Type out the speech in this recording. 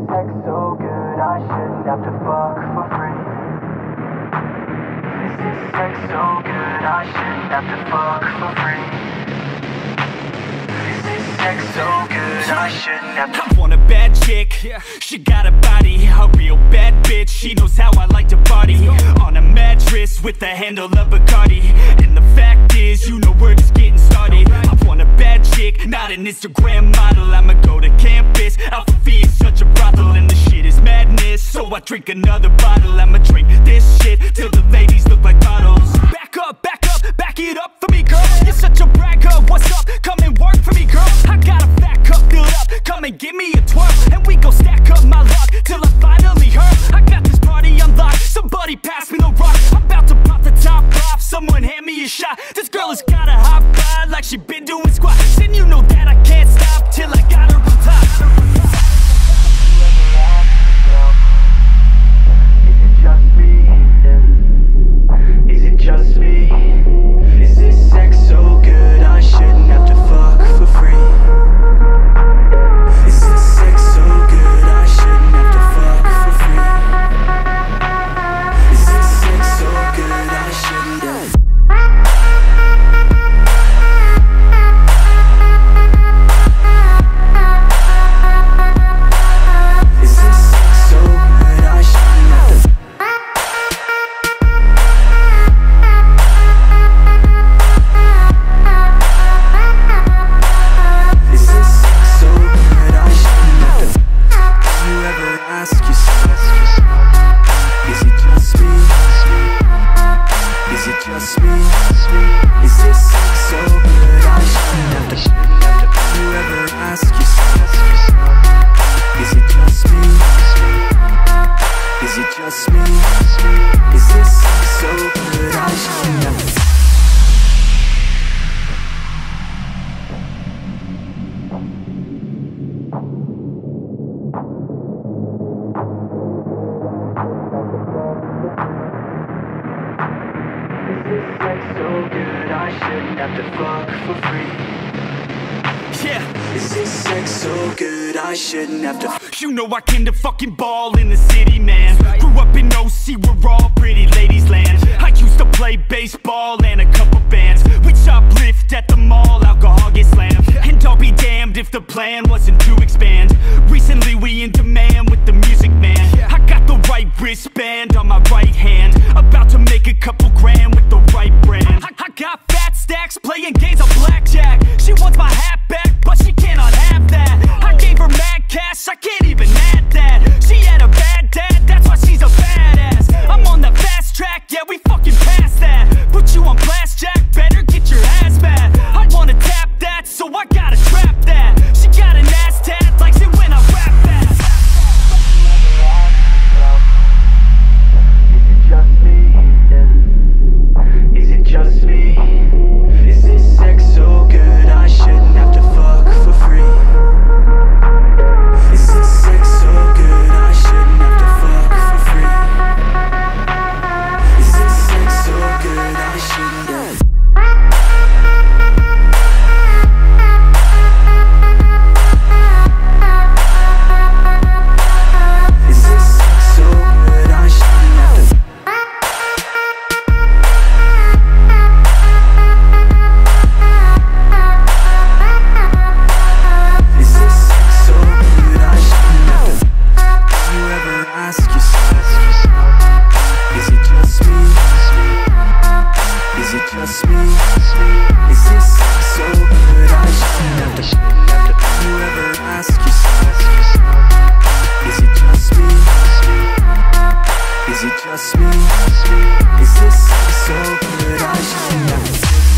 sex so good I shouldn't have to fuck for free? Is this sex so good I shouldn't have to fuck for free? Is this sex so good I shouldn't have to... I want a bad chick, she got a body, a real bad bitch. She knows how I like to party, on a mattress with the handle of Bacardi. And the fact is, you know we're just getting started. I want a bad chick, not an Instagram model. I'ma go to campus, Alpha Phi is such a brothel. And the shit is madness, so I drink another bottle. I'ma drink this shit till the ladies look like bottles. Back up, back it up for me, girl. You're such a bragger, what's up? Come and work for me, girl. I got a fat cup filled up, come and give me a twirl. And we gon' stack up my luck till I finally hurt. I got this party unlocked, somebody pass me the rock. I'm about to pop the top off, someone hand me a shot. This girl has got a hot vibe like she been doing squats. And you know that I can't stop till I got her on top. Is it just me? Is this sex so good I shouldn't have to fuck for free? Is this sex so good I shouldn't have to fuck for free? Is this sex so good I shouldn't have... Is this sex so good I shouldn't have to... Is this sex so good I shouldn't have to... Do you ever ask yourself, is it just me? Is it just me? Is this sex so good I shouldn't have to... Do you ever ask yourself, is it just me? Is it just me? Is this sex so good I shouldn't have to... Is this sex so good I shouldn't have to fuck for free? Yeah, Is this sex so good I shouldn't have to... you know I came to fucking ball in the city, man. Grew up in OC where all pretty ladies land. I used to play baseball and a couple bands. We shoplift at the mall, alcohol gets slammed. And I'll be damned if the plan wasn't to expand. Recently we in demand with the Music Man. I got the right wristband on my right hand, about to make a couple grand with the right brand. I got fat stacks playing games of blackjack. She wants my hat back, but she cannot have that. I gave her mad cash, I can't even add that. She had a bad dad, that's why she's a badass. I'm on the fast track, yeah, we fucking passed that. Put you on blast, Jack, better get your ass back. I wanna tap that, so I gotta trap that. She got an ass tat, likes it when I rap that. Is it just me? Is this sex so good I shouldn't have to fuck for free? Is this sex so good I shouldn't have to fuck for free? Is this sex so good I shouldn't have... Is this sex so good I shouldn't have to... Is this sex so good I shouldn't have to... Do you ever ask yourself, is it just me? Is it just me? Is this sex so good I shouldn't have to... Do you ever ask yourself, is it just me? Is it just me? Is this sex so good I shouldn't have to...